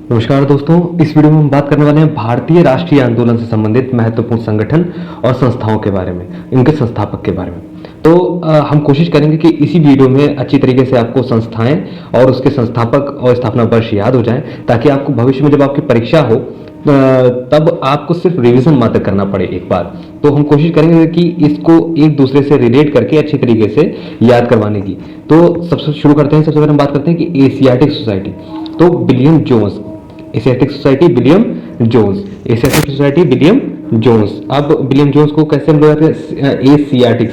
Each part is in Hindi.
नमस्कार दोस्तों, इस वीडियो में हम बात करने वाले हैं भारतीय राष्ट्रीय आंदोलन से संबंधित महत्वपूर्ण संगठन और संस्थाओं के बारे में, इनके संस्थापक के बारे में। तो हम कोशिश करेंगे कि इसी वीडियो में अच्छी तरीके से आपको संस्थाएं और उसके संस्थापक और स्थापना वर्ष याद हो जाएं, ताकि आपको भविष्य में जब आपकी परीक्षा हो तब आपको सिर्फ रिवीजन मात्र करना पड़े एक बार। तो हम कोशिश करेंगे कि इसको एक दूसरे से रिलेट करके अच्छी तरीके से याद करवाने की। तो सबसे शुरू करते हैं। सबसे पहले हम बात करते हैं कि एशियाटिक सोसाइटी, तो William Jones, Asiatic Society William Jones, Asiatic Society William Jones. अब विलियम जोन्स को कैसे हम लोग एशियाटिक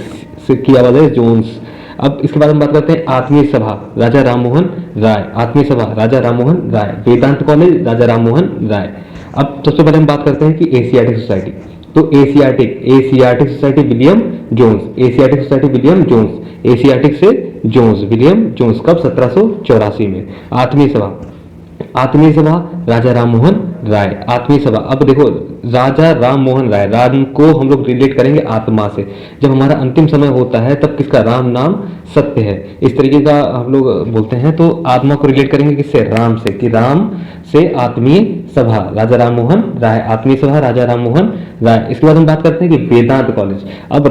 से की आवाज है जोन्स। अब इसके बाद हम बात करते हैं आत्मीय सभा राजा राममोहन राय, आत्मीय सभा राजा राममोहन राय, वेदांत कॉलेज राजा राममोहन राय। अब सबसे पहले हम बात करते हैं कि एशियाटिक सोसाइटी, तो Asiatic Society William Jones, Asiatic Society William Jones, Asiatic से जोन्स, विलियम जोन्स। कब? 1784 में। आत्मीय सभा राजा राममोहन राय, आत्मीय सभा। अब देखो, राजा राममोहन राय, राम को हम लोग रिलेट करेंगे आत्मा से। जब हमारा अंतिम समय होता है तब किसका? राम नाम सत्य है, इस तरीके का हम लोग बोलते हैं। तो आत्मा को रिलेट करेंगे किससे? राम से, कि राम से आत्मीय सभा राजा राममोहन राय, आत्मीय सभा राजा राममोहन राय। इसके बाद हम बात करते हैं कि वेदांत कॉलेज। अब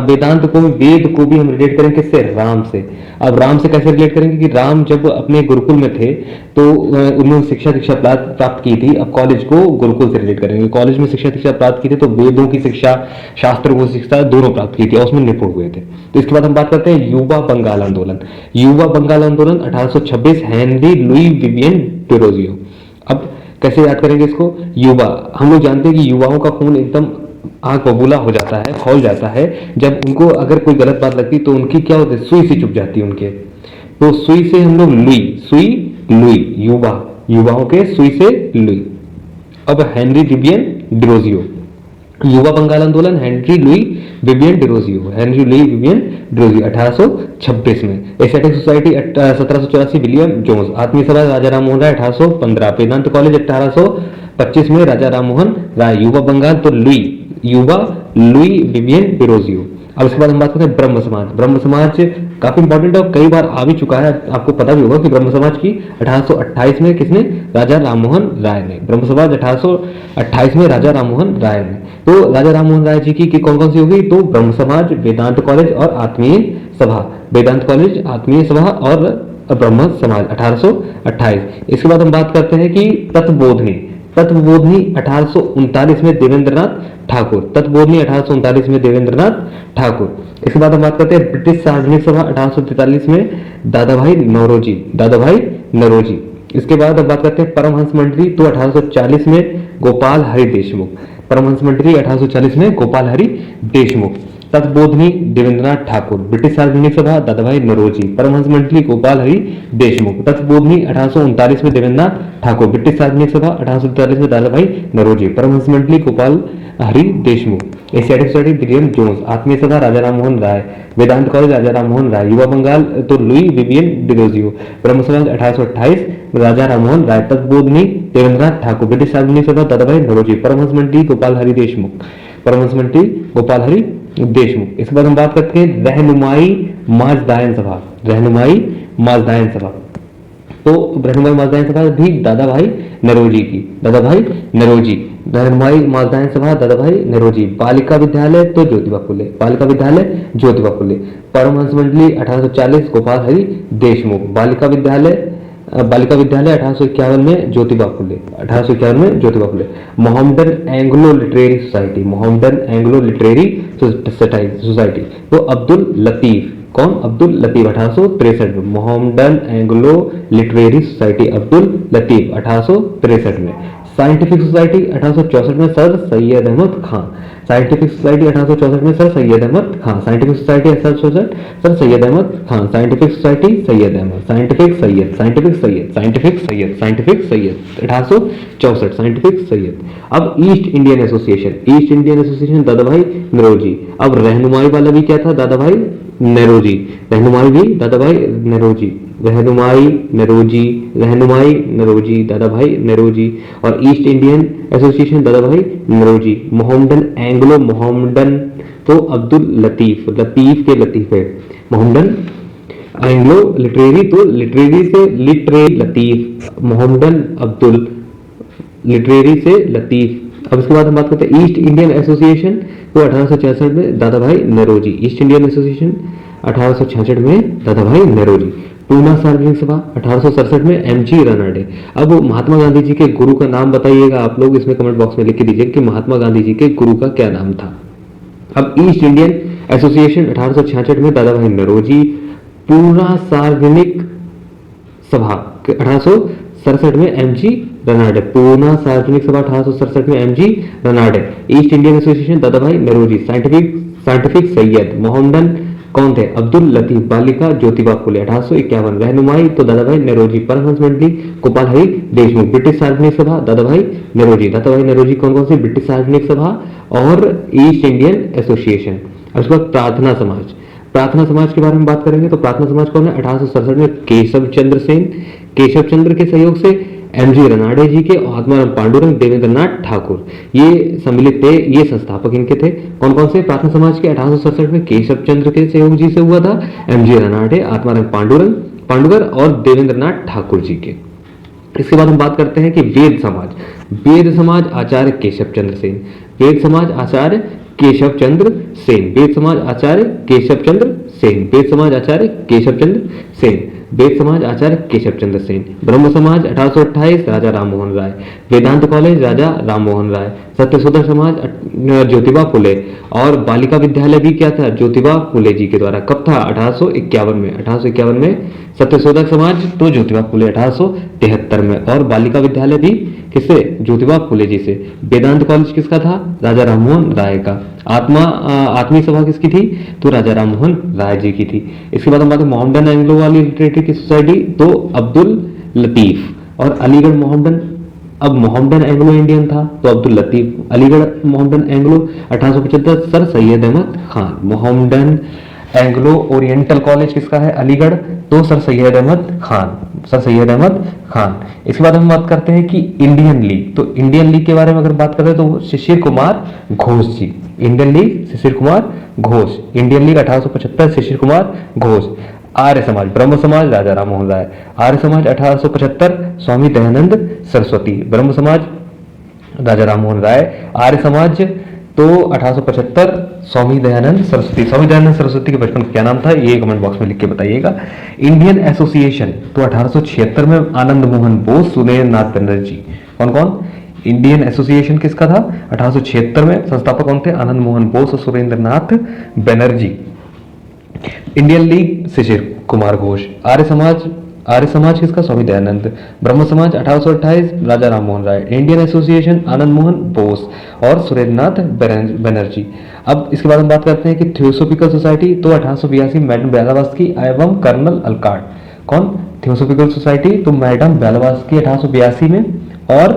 वेदांत को, वेद को भी हम रिलेट करेंगे किससे? राम से। अब राम से कैसे रिलेट करेंगे? कि राम जब अपने गुरुकुल में थे तो उन्होंने शिक्षा प्राप्त की थी। अब कॉलेज को गुरुकुल से रिलेट करेंगे। कॉलेज में शिक्षा दीक्षा प्राप्त की थी तो वेदों की शिक्षा, शास्त्र को शिक्षा दोनों प्राप्त की थी और उसमें निपुण हुए थे। तो इसके बाद हम बात करते हैं युवा बंगाल आंदोलन। युवा बंगाल आंदोलन 1826, हेनरी लुई विवियन डिरोजियो। अब कैसे याद करेंगे इसको? युवा, हम लोग जानते हैं कि युवाओं का खून एकदम आग बबूला हो जाता है, खौल जाता है जब उनको अगर कोई गलत बात लगती तो उनकी क्या होती है? सुई से चुप जाती है उनके। तो सुई से हम लोग लुई, युवा, युवाओं के सुई से लुई। अब हेनरी विवियन डिरोजियो, युवा बंगाल आंदोलन Henry Louis Vivian Derozio, Henry Louis Vivian Derozio 1826 में। Asiatic society 1784 William Jones, Atmiya Sabha Raja Rammohan राय 1815, वेदांत कॉलेज 1825 में राजा राममोहन राय, युवा बंगाल तो लुई विवियन डिरोजियो। अब इसके बाद हम बात करते हैं ब्रह्म समाज। ब्रह्म समाज काफी इंपॉर्टेंट है और कई बार आ भी चुका है, आपको पता भी होगा कि ब्रह्म समाज की 1828 में किसने? राजा राममोहन राय ने। ब्रह्म समाज 1828 में राजा राममोहन राय ने। तो राजा राममोहन राय जी की कौन कौन सी होगी? तो ब्रह्म समाज, वेदांत कॉलेज और आत्मीय सभा, वेदांत कॉलेज, आत्मीय सभा और ब्रह्म समाज 1828। इसके बाद हम बात करते हैं कि तत्वबोधिनी 1839 में देवेंद्रनाथ ठाकुर, तत्वबोधिनी 1839 में देवेंद्रनाथ ठाकुर। इसके बाद हम बात करते हैं ब्रिटिश सार्वजनिक सभा 1843 में दादाभाई नौरोजी। इसके बाद हम बात करते हैं परमहंस मंडली, तो 1840 में गोपाल हरि देशमुख, परमहंस मंडली 1840 में गोपाल हरि देशमुख। तत्वबोधिनी देवेंद्रनाथ ठाकुर, ब्रिटिश सार्वजनिक सभा दादाभाई नौरोजी, परमहंस मंडली गोपाल हरि देशमुख। तत्वबोधिनी 1839 में देवेंद्रनाथ ठाकुर, ब्रिटिश सार्वजनिक सभा 1843 में Dadabhai Naoroji, Paramhansa Mandali Gopal Hari Deshmukh. Asiatic Society William Jones, Atmiya Sabha Raja Rammohan Roy, Vedanta College Raja Rammohan Roy, Yuva Bengal तो Louis Vivian Derozio, Brahmo Samaj 1828 Raja Rammohan Roy, Tattvabodhini Debendranath Tagore, British Sarvajanik Sabha Dadabhai Naoroji, Paramhansa Mandali Gopal Hari Deshmukh, Paramhans Mandali Gopal Hari Deshmukh. इसके बाद हम बात करते हैं रहनुमाई माजदायन सभा, रहनुमाई माजदायन सभा। तो रहनुमाई माजदायन सभा भी दादाभाई नौरोजी की, दादाभाई नौरोजी, रहनुमाई माजदायन सभा दादाभाई नौरोजी। बालिका विद्यालय तो ज्योतिबा फुले, बालिका विद्यालय ज्योतिबा फुले, परमहंस मंडली 1840 गोपाल हरि देशमुख, बालिका विद्यालय 1851 में ज्योतिबा फुले, 1851 में Jyotiba Phule. Mohammedan Anglo Literary Society, Mohammedan Anglo Literary Society तो अब्दुल लतीफ, कौन? अब्दुल लतीफ 1863 में, Mohammedan Anglo Literary Society Abdul Latif 1863 में। साइंटिफिक सोसाइटी 1864 में Sir Syed Ahmad Khan, Scientific Society 1864 में Sir Syed Ahmad Khan, Scientific Society 1864 Sir Syed Ahmad Khan, Scientific Society Syed Ahmad, Scientific Syed 1864 Scientific Syed. अब East Indian Association Dadabhai Naoroji. अब रहनुमाई वाला भी क्या था? दादाभाई नौरोजी, रहनुमाई भी दादाभाई नौरोजी, रहनुमाई नौरोजी दादाभाई नौरोजी। और East Indian Association Dadabhai Naoroji. Mohammedan तो अब्दुल लतीफ, लतीफ के लतीफ है, मोहम्मदन एंग्लो लिटरेरी तो लिटरेरी से Literary Latif, Mohammedan Abdul Literary से लतीफ। अब इसके बाद हम बात करते हैं ईस्ट इंडियन एसोसिएशन, तो 1866 में दादा भाई नौरोजी। ईस्ट इंडियन एसोसिएशन 1866 में दादा भाई नौरोजी। पूना सार्वजनिक सभा 1867 में एमजी रनाडे। अब महात्मा गांधी जी के गुरु का नाम बताइएगा आप लोग, इसमें कमेंट बॉक्स में लिख के दीजिए कि महात्मा गांधी जी के गुरु का क्या नाम था। अब ईस्ट इंडियन एसोसिएशन 1866 में दादा भाई नौरोजी। पूना सार्वजनिक सभा 1867 में एमजी रनाडे। पूना सार्वजनिक सभा 1867 में MG Ranade. East Indian association दादा भाई नौरोजी। साइंटिफिक सैयद मोहम्मदन कौन थे? अब्दुल लतीफ। बालिका ज्योतिबा फुले 1851। रहनुमाई तो दादा भाई नौरोजी। परमहंस मंडली गोपाल हरि देशमुख। ब्रिटिश सार्वजनिक सभा दादा भाई नौरोजी। दादा भाई नौरोजी कौन कौन सी? ब्रिटिश सार्वजनिक सभा और ईस्ट इंडियन एसोसिएशन। उसके बाद प्रार्थना समाज। प्रार्थना समाज के बारे में बात करेंगे तो प्रार्थना समाज कौन है? 1867 में केशव चंद्र सेन। केशव चंद्र के सहयोग से एमजी रनाडे जी के और आत्माराम पांडुरंग, देवेंद्र नाथ ठाकुर ये सम्मिलित थे, ये संस्थापक इनके थे। कौन कौन से? प्रार्थना समाज के 1867 में केशव चंद्र के सहयोग जी से हुआ था, एमजी रनाडे, आत्माराम पांडुरंग और देवेंद्र नाथ ठाकुर जी के। इसके बाद हम बात करते हैं कि वेद समाज। वेद समाज आचार्य केशव चंद्र सेन। वेद समाज आचार्य केशव चंद्र सेन। वेद समाज आचार्य केशव चंद्र सेन। वेद समाज आचार्य केशव चंद्र सेन। वेद समाज आचार्य केशव चंद्र सेन। ब्रह्म समाज 1828 राजा राम मोहन राय। वेदांत कॉलेज राजा राम मोहन राय। सत्यशोधक समाज ज्योतिबा फुले। और बालिका विद्यालय भी क्या था? ज्योतिबा फुले जी के द्वारा। कब था? 1851 में। 1851 में सत्यशोधक समाज तो ज्योतिबा फुले 1873 में। और बालिका विद्यालय भी किससे? ज्योतिबा फुले जी से। वेदांत कॉलेज किसका था? राजा राम मोहन राय का। आत्मी सभा किसकी थी? तो राजा राम मोहन राय जी की थी। इसके बाद हम बात करें मोहम्मदन एंग्लो वाली लिटरेचर की सोसाइटी, तो अब्दुल लतीफ। और अलीगढ़ मोहम्मदन, अब मोहम्मदन एंग्लो इंडियन था तो Abdul Latif. Aligarh Mohammedan Anglo 1875 Sir Syed Ahmad Khan. Mohammedan Anglo Oriental College किसका है? अलीगढ़, तो सर सैयद अहमद खान। सर सैयद अहमद खान। इसके बाद हम बात करते हैं कि इंडियन लीग, तो इंडियन लीग के बारे में अगर बात करें तो शिशिर कुमार घोष जी। इंडियन लीग शिशिर कुमार घोष। इंडियन लीग 1875 शिशिर कुमार घोष। आर्य समाज, ब्रह्म समाज राजा राम मोहन राय। आर्य समाज 1875 स्वामी दयानंद सरस्वती। ब्रह्म समाज राजा राम मोहन राय। आर्य समाज तो 1875 स्वामी दयानंद सरस्वती। स्वामी दयानंद सरस्वती के बचपन का क्या नाम था? ये कमेंट बॉक्स में लिख के बताइएगा। इंडियन एसोसिएशन तो 1876 में आनंद मोहन बोस, सुरेंद्र नाथ बनर्जी। कौन कौन? इंडियन एसोसिएशन किसका था? 1876 में। संस्थापक कौन थे? आनंद मोहन बोस और सुरेंद्र नाथ बनर्जी। इंडियन लीग शिशिर कुमार घोष। आर्य समाज किसका? स्वामी दयानंद। ब्रह्म समाज 1828 राजा राम मोहन राय। इंडियन एसोसिएशन आनंद मोहन बोस और सुरेंद्रनाथ बनर्जी। अब इसके बाद हम बात करते हैं कि थियोसोफिकल सोसाइटी, तो 1882 मैडम ब्यालावास्की एवं कर्नल अलकाट। कौन? थियोसोफिकल सोसाइटी तो मैडम ब्यालावास्की 1882 में और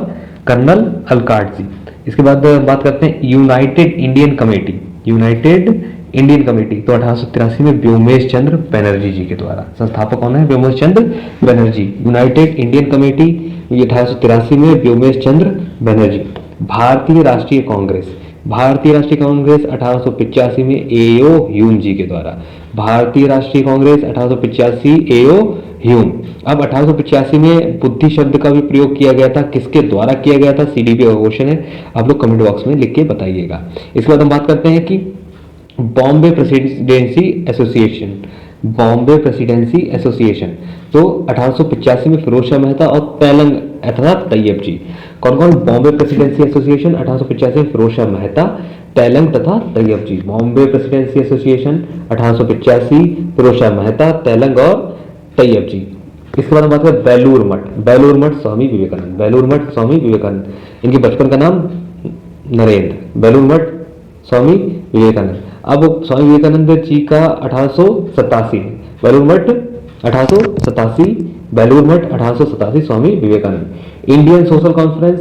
कर्नल अलकाट जी। इसके बाद बात करते हैं United Indian committee. United Indian committee तो 1883 में व्योमेश चंद्र बनर्जी जी के द्वारा। संस्थापक कौन है? व्योमेश चंद्र बनर्जी। यूनाइटेड इंडियन कमेटी 1883 में व्योमेश चंद्र बनर्जी। भारतीय राष्ट्रीय कांग्रेस। भारतीय राष्ट्रीय कांग्रेस 1885 में एओ ह्यूम जी के द्वारा। भारतीय राष्ट्रीय कांग्रेस 1885 एओ ह्यूम। अब 1885 में बुद्धि शब्द का भी प्रयोग किया गया था, किसके द्वारा किया गया था? सीडीपी का क्वेश्चन है, आप लोग कमेंट बॉक्स में लिख के बताइएगा। इसके बाद हम बात करते हैं कि Bombay presidency association. Bombay presidency association तो 1885 में फिरोज शाह मेहता और तेलंग तथा तैयब जी। कौन कौन? बॉम्बे प्रेसिडेंसी एसोसिएशन 1885 में फिरोज शाह मेहता, तेलंग तथा तैयब जी। बॉम्बे प्रेसिडेंसी एसोसिएशन 1885 फिरोज शाह मेहता, तेलंग और तैयब जी। इसके बाद हम बात करें बेलूर मठ। बेलूर मठ स्वामी विवेकानंद। बेलूर मठ स्वामी विवेकानंद। इनके बचपन का नाम नरेंद्र। बेलूर मठ स्वामी विवेकानंद। अब स्वामी विवेकानंद जी का 1887 Belur Math 1887 Belur Math 1887 Swami Vivekananda. Indian Social Conference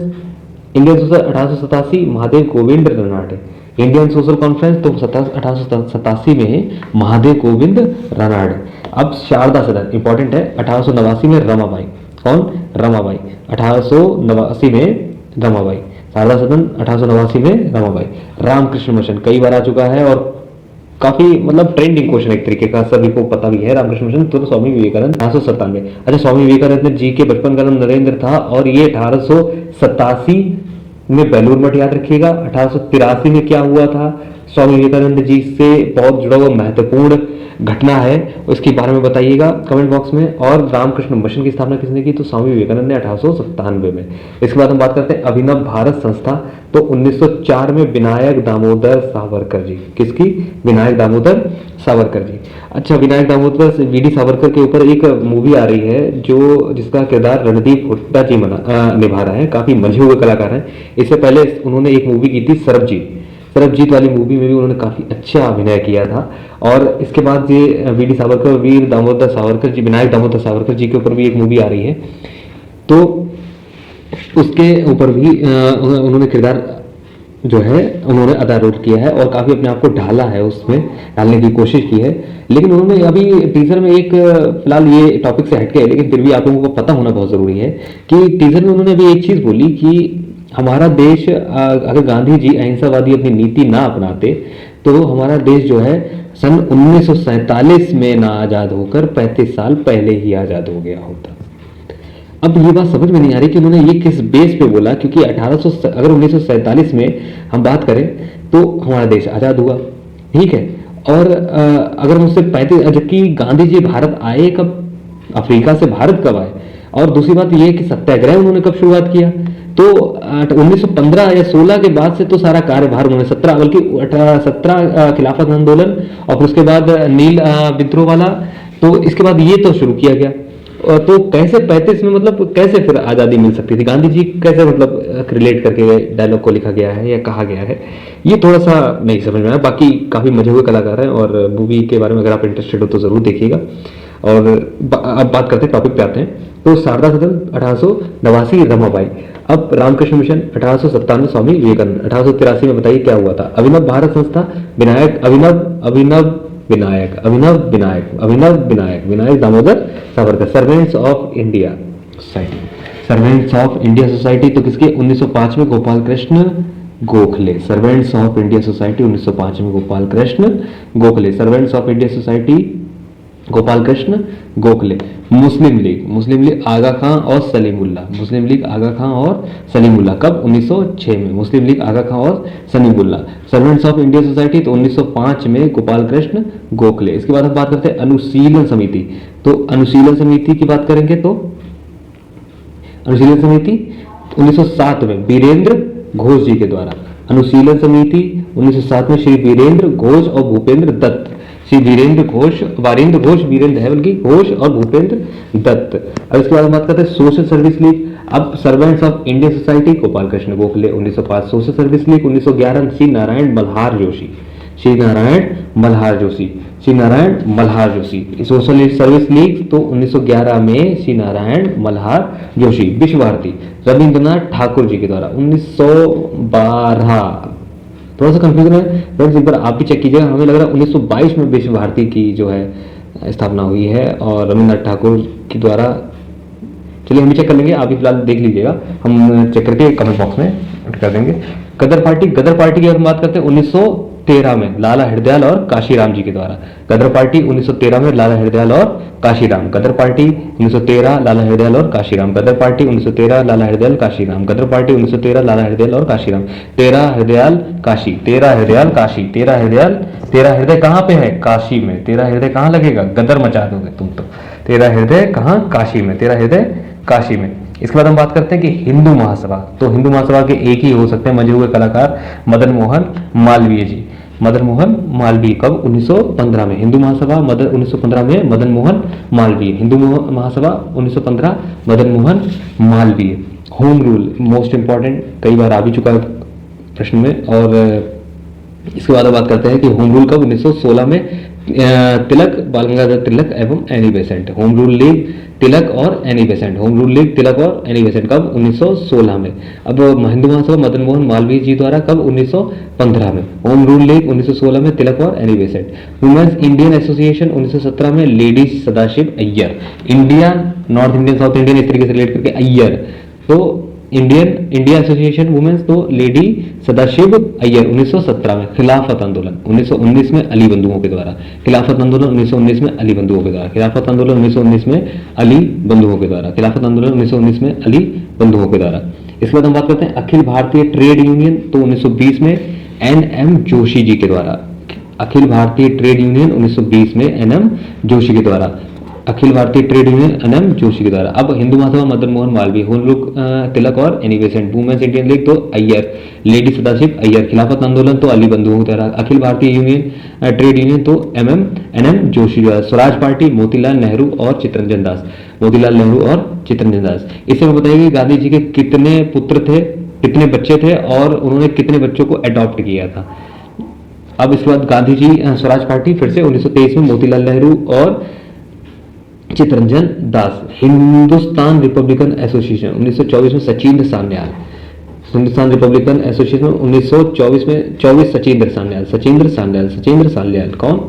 1887 Mahadev Govind Ranade. Indian Social Conference तो 1887 में महादेव गोविंद रनाडे। अब शारदा सदन इंपॉर्टेंट है, 1889 में रमाबाई। कौन? रमाबाई। 1889 में रमाबाई। शारदा सदन 1889 में रमाबाई। रामकृष्ण मिशन कई बार आ चुका है और काफी मतलब ट्रेंडिंग क्वेश्चन एक तरीके का, सभी को पता भी है। रामकृष्ण मिशन तो स्वामी विवेकानंद 1897। अच्छा, स्वामी विवेकानंद जी के बचपन का नाम नरेंद्र था और ये 1887 में बेलूर मठ, याद रखिएगा। 1883 में क्या हुआ था, स्वामी विवेकानंद जी से बहुत जुड़ा हुआ महत्वपूर्ण घटना है, उसके बारे में बताइएगा कमेंट बॉक्स में। और रामकृष्ण मिशन की स्थापना किसने की, तो स्वामी विवेकानंद ने 1897 में। इसके बाद हम बात करते हैं अभिनव भारत संस्था, तो 1904 में विनायक दामोदर सावरकर जी। किसकी, विनायक दामोदर सावरकर जी। अच्छा, विनायक दामोदर वीडी सावरकर के ऊपर एक मूवी आ रही है जो जिसका किरदार रणदीप हुड्डा जी निभा रहा है, काफी मंझे हुए कलाकार हैं। इससे पहले उन्होंने एक मूवी की थी सरबजीत, सरबजीत वाली मूवी में भी उन्होंने काफी अच्छा अभिनय किया था। और इसके बाद ये वीडी सावरकर, वीर दामोदर सावरकर जी, विनायक दामोदर सावरकर जी के ऊपर भी एक मूवी आ रही है, तो उसके ऊपर भी उन्होंने किरदार जो है उन्होंने अदा रोल किया है और काफी अपने आप को ढाला है, उसमें ढालने की कोशिश की है। लेकिन उन्होंने अभी टीजर में एक, फिलहाल ये टॉपिक से हटके है लेकिन फिर भी आप लोगों को पता होना बहुत जरूरी है कि टीजर में उन्होंने अभी एक चीज बोली कि हमारा देश, अगर गांधी जी अहिंसावादी अपनी नीति ना अपनाते तो हमारा देश जो है सन 1947 में ना आजाद होकर 35 साल पहले ही आजाद हो गया होता। अब ये बात समझ में नहीं आ रही कि उन्होंने ये किस बेस पे बोला, क्योंकि 1800 अगर 1947 में हम बात करें तो हमारा देश आजाद हुआ, ठीक है। और अगर मुझसे 35, जबकि गांधी जी भारत आए कब, अफ्रीका से भारत कब आए, और दूसरी बात यह कि सत्याग्रह उन्होंने कब शुरुआत किया, तो 1915 या 16 के बाद से तो सारा कार्यभार उन्होंने 17, बल्कि 17 खिलाफत आंदोलन और फिर उसके बाद नील विद्रोह वाला, तो इसके बाद ये तो शुरू किया गया। तो कैसे 35 में, मतलब कैसे फिर आज़ादी मिल सकती थी, गांधी जी कैसे मतलब रिलेट करके डायलॉग को लिखा गया है या कहा गया है, ये थोड़ा सा नहीं समझ में आया। बाकी काफ़ी मजे हुए कलाकार हैं और मूवी के बारे में अगर आप इंटरेस्टेड हो तो ज़रूर देखिएगा। और अब बात करते हैं, टॉपिक पे आते हैं। तो शारदा सदन 1889 रमाबाई। अब रामकृष्ण मिशन 1857 स्वामी विवेकानंद। 1883 में बताइए क्या हुआ था। Abhinav Bharat Sanstha, Vinayak Vinayak Damodar Savarkar. Servants of India Society, Servants of India Society तो किसके, 1905 में Gopal Krishna Gokhale. Servants of India Society 1905 में Gopal Krishna Gokhale. Servants of India Society Gopal Krishna Gokhale. Muslim League Aga Khan और सलीमुल्लाह। मुस्लिम लीग आगा खां और सलीमुल्लाह कब, 1906 में। मुस्लिम लीग आगा खां और Salimullah. Servants of India Society तो 1905 में गोपाल कृष्ण गोखले। इसके बाद हम बात करते हैं अनुशीलन समिति। तो अनुशीलन समिति की बात करेंगे तो अनुशीलन समिति 1907 में वीरेंद्र घोष जी के द्वारा। अनुशीलन समिति 1907 में श्री वीरेंद्र घोष और भूपेंद्र दत्त। श्री वीरेंद्र घोष, वीरेंद्र है बल्कि, घोष और भूपेंद्र दत्त। अब इसके बाद हम बात करते हैं सोशल सर्विस लीग। अब servants of Indian society Gopal Krishna Gokhale 1905। Social service league 1911 Shri Narayan Malhar Joshi. Social service league तो 1911 में श्री नारायण मल्हार जोशी। विश्व भारती रविंद्रनाथ ठाकुर जी के द्वारा 1912। थोड़ा सा कंफ्यूजन है फ्रेंड्स, एक बार आप भी चेक कीजिएगा। हमें लग रहा है 1922 में विश्व भारती की जो है स्थापना हुई है और रविंद्रनाथ ठाकुर के द्वारा। चलिए हम भी चेक कर लेंगे, आप भी फिलहाल देख लीजिएगा, हम चेक करके कमेंट बॉक्स में कर देंगे। गदर पार्टी की अगर बात करते हैं 1913 में लाला हरदयाल और काशीराम जी के द्वारा। गदर पार्टी 1913 में लाला हरदयाल और काशीराम। गदर पार्टी 1913 लाला हरदयाल और काशीराम। गदर पार्टी 1913 लाला हरदयाल काशीराम। गदर पार्टी 1913 लाला हरदयाल और काशीराम। तेरा हरदयाल काशी। तेरा हृदय कहाँ पे है, काशी में। तेरा हृदय कहाँ लगेगा, गदर मचा दोगे तुम तो। तेरा हृदय कहाँ, काशी में। तेरा हृदय काशी में। इसके बाद हम बात करते हैं कि हिंदू महासभा। तो हिंदू महासभा के एक ही हो सकते हैं मजे हुए कलाकार, मदन मोहन मालवीय जी। मदन मोहन मालवीय कब, 1915 में। हिंदू महासभा 1915 में Madan Mohan Malviya. Hindu Mahasabha 1915 Madan Mohan Malaviya. Home rule most important, कई बार आ भी चुका है प्रश्न में। और इसके बाद बात करते हैं कि होम रूल कब, 1916 में तिलक, बाल गंगाधर तिलक एवं Annie Besant. Home Rule League Tilak और Annie Besant. Home Rule League Tilak और एनी बेसेंट कब, 1916 में। अब हिंदू महासभा मदन मोहन मालवीय जी द्वारा कब, 1915 में। होम रूल लीग 1916 में तिलक और Annie Besant. Women's Indian Association 1917 में Ladies Sadashiv Iyer. India, North Indian, South Indian, इस तरीके से रिलेट करके अय्यर। तो इंडिया एसोसिएशन वुमेन्स तो लेडी सदाशिव अय्यर 1917 में। खिलाफत आंदोलन 1919 में अली बंधुओं के द्वारा। खिलाफत आंदोलन 1919 में अली बंधुओं के द्वारा। खिलाफत आंदोलन 1919 में अली बंधुओं के द्वारा। खिलाफत आंदोलन 1919 में अली बंधुओं के द्वारा। इसके बाद हम बात करते हैं अखिल भारतीय ट्रेड यूनियन, तो 1920 में एन.एम. जोशी जी के द्वारा। अखिल भारतीय ट्रेड यूनियन 1920 में एन.एम. जोशी के द्वारा। अखिल Bharatiya Trade Union N M. Joshi के द्वारा। अब हिंदू महासभा मदन मोहन मालवीय, होम रूल तिलक और Annie Besant. Women's Indian League तो अय्यर, लेडी सदाशिव अय्यर। खिलाफत आंदोलन तो अली बंधुओं के द्वारा। Akhil Bharatiya union trade union तो एन.एम. जोशी द्वारा। स्वराज पार्टी मोतीलाल नेहरू और चित्तरंजन दास। मोतीलाल नेहरू और चित्तरंजन दास। इससे मैं बताइए कि गांधी जी के कितने पुत्र थे, कितने बच्चे थे और उन्होंने कितने बच्चों को अडॉप्ट किया था। अब इसके बाद गांधी जी स्वराज पार्टी फिर से 1923 में मोतीलाल नेहरू और चित्तरंजन दास। हिंदुस्तान रिपब्लिकन एसोसिएशन 1924 में सचिंद्र सान्याल। हिंदुस्तान रिपब्लिकन एसोसिएशन 1924 में 24 सचिंद्र सान्याल कौन?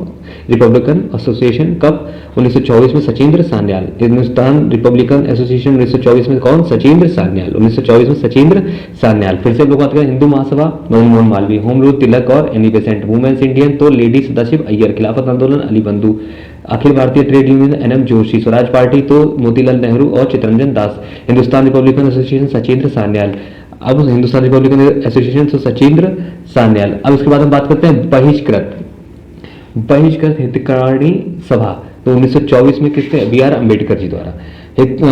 रिपब्लिकन एसोसिएशन कब? 1924 में सचिंद्र सान्याल। हिंदुस्तान रिपब्लिकन एसोसिएशन 1924 में कौन? सचिंद्र सान्याल। 1924 में सचिंद्र सान्याल। फिर से लोग बात करें हिंदू महासभा मदन मोहन मालवीय, होम रूल तिलक और एनी बेसेंट। वुमेन्स इंडियन तो लेडी सदाशिव अय्यर। खिलाफत आंदोलन अली बंधु। Akhil Bharatiya Trade Union N M. Joshi. Swaraj Party तो मोतीलाल नेहरू और चित्तरंजन दास। Hindustan Republican Association Sachindra Sanyal. अब हिंदुस्तान रिपब्लिकन एसोसिएशन से सचिंद्र सान्याल। अब इसके बाद हम बात करते हैं बहिष्कृत हितकारिणी सभा, तो 1924 में किसके? बी आर अम्बेडकर जी द्वारा।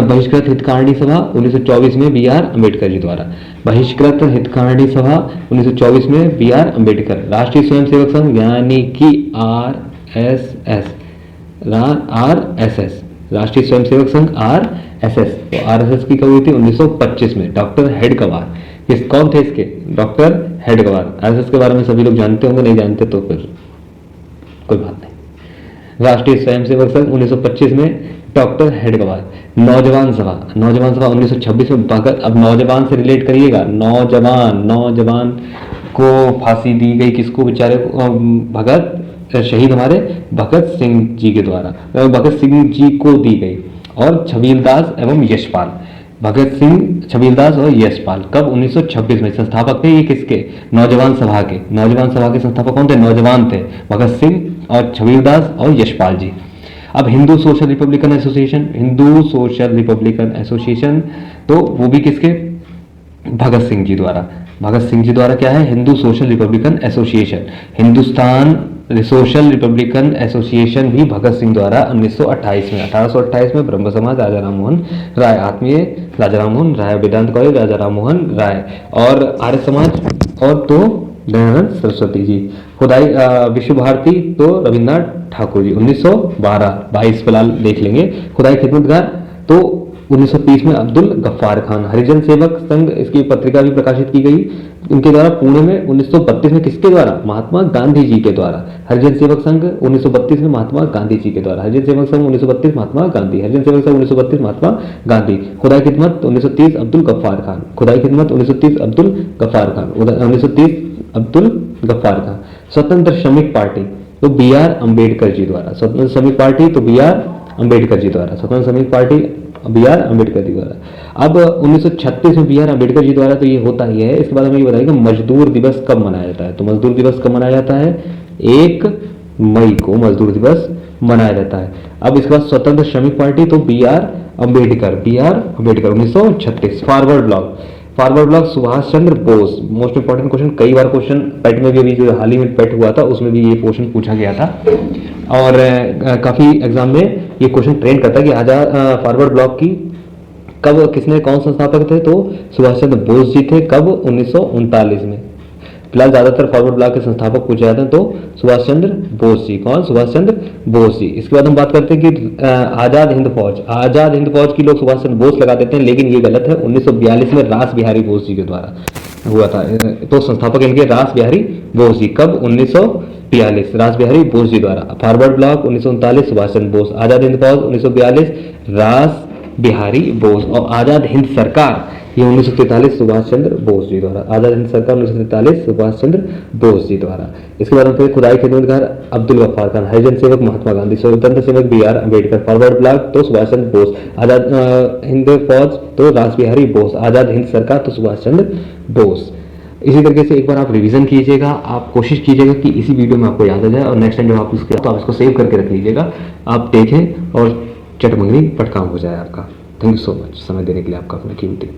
बहिष्कृत हितकारिणी सभा 1924 में बी आर अम्बेडकर जी द्वारा। बहिष्कृत हितकारिणी सभा 1924 में बी आर अम्बेडकर। राष्ट्रीय स्वयंसेवक संघ यानी कि आरएसएस, राष्ट्रीय स्वयंसेवक संघ आरएसएस, तो आरएसएस की कब हुई थी? 1925 में। डॉक्टर हेडगवार कौन थे इसके? डॉक्टर हेडगवार। आरएसएस के बारे में सभी लोग जानते होंगे, नहीं जानते तो फिर कोई बात नहीं। राष्ट्रीय स्वयंसेवक संघ 1925 में डॉक्टर हेडगवार। नौजवान सभा 1926 में भगत। अब नौजवान से रिलेट करिएगा, नौजवान को फांसी दी गई, किसको? बेचारे भगत शहीद हमारे भगत सिंह जी के द्वारा, भगत सिंह जी को दी गई। और छबीलदास एवं यशपाल, भगत सिंह, छबीलदास और यशपाल कब? 1926 में। संस्थापक थे ये किसके? नौजवान सभा के। नौजवान सभा के संस्थापक कौन थे? नौजवान थे, भगत सिंह और छबीलदास और यशपाल जी। अब हिंदू सोशल रिपब्लिकन एसोसिएशन, तो वो भी किसके? भगत सिंह जी द्वारा। भगत सिंह जी द्वारा क्या है? Hindu social Republican association. Hindustan social Republican association भी भगत सिंह द्वारा 1828 में ब्रह्म समाज राजा राम मोहन राय, आत्मीय राजा राम मोहन राय, वेदांत कॉलेज राजा राम मोहन राय, और आर्य समाज और तो दयानंद सरस्वती जी। खुदाई विश्व भारती तो रविन्द्रनाथ ठाकुर जी 1922 फिलहाल देख लेंगे। खुदाई खिदमतगार तो 1930 में अब्दुल गफ्फार खान। हरिजन सेवक संघ, इसकी पत्रिका भी प्रकाशित की गई इनके द्वारा पुणे में 1932 में। किसके द्वारा? महात्मा गांधी जी के द्वारा। हरिजन सेवक संघ 1932 में महात्मा गांधी जी के द्वारा। हरिजन सेवक संघ 1932 महात्मा गांधी। हरिजन सेवक संघ 1932 महात्मा गांधी। खुदाई खिदमत 1930 अब्दुल गफ्फार खान। खुदाई खिदमत 1930 अब्दुल गफ्फार खान। 1930 अब्दुल गफ्फार खान। स्वतंत्र श्रमिक पार्टी तो बी आर अम्बेडकर जी द्वारा। स्वतंत्र श्रमिक पार्टी तो बी आर अम्बेडकर जी द्वारा। स्वतंत्र Shramik party B R Ambedkar ji द्वारा। अब 1936 में बी आर अम्बेडकर जी द्वारा, तो ये होता ही है। इसके बाद हमें ये बताइएगा मजदूर दिवस कब मनाया जाता है? तो मजदूर दिवस कब मनाया जाता है? 1 मई को मजदूर दिवस मनाया जाता है। अब इसके बाद स्वतंत्र श्रमिक पार्टी तो B R Ambedkar 1936। Forward Bloc Subhash Chandra Bose. Most important question, कई बार क्वेश्चन पेट में भी, अभी जो हाल ही में पेट हुआ था उसमें भी ये क्वेश्चन पूछा गया था और काफी एग्जाम में ये क्वेश्चन ट्रेंड करता है कि आजाद फॉरवर्ड ब्लॉक की कब, किसने, कौन संस्थापक थे? तो सुभाष चंद्र बोस जी थे। कब? 1939 में। फिलहाल ज्यादातर फॉरवर्ड ब्लॉक के संस्थापक पूछे जाते हैं तो सुभाष चंद्र बोस जी। कौन? सुभाष चंद्र बोस जी। इसके बाद हम बात करते हैं कि आजाद हिंद फौज की लोग सुभाष चंद्र बोस लगा देते हैं, लेकिन ये गलत है। 1942 में रास बिहारी बोस जी के द्वारा हुआ था, तो संस्थापक इनके रास बिहारी बोस जी। कब? 1942 रास बिहारी बोस जी द्वारा। Forward block 1939 Subhash Chandra Bose. आजाद हिंद फौज 1942 रास बिहारी बोस। और आजाद हिंद सरकार ये 1943 सुभाष चंद्र बोस जी द्वारा। आज़ाद हिंद सरकार 1943 सुभाष चंद्र बोस जी द्वारा। इसके बाद हम खुदाई खिदमतगार अब्दुल गफ्फार खान, हरिजन सेवक महात्मा गांधी, स्वतंत्र सेवक B.R. अम्बेडकर, फॉरवर्ड ब्लॉक तो सुभाष चंद्र बोस, आज़ाद हिंद फौज तो रासबिहारी बोस, आज़ाद हिंद सरकार तो सुभाष चंद्र बोस। इसी तरीके से एक बार आप रिवीजन कीजिएगा, आप कोशिश कीजिएगा कि इसी वीडियो में आपको याद आ जाए, और नेक्स्ट टाइम जब आप उसके तो आप इसको सेव करके रख लीजिएगा, आप देखें और चटमंगनी पटकाम हो जाए आपका। थैंक यू सो मच समय देने के लिए आपका अपना कीमती।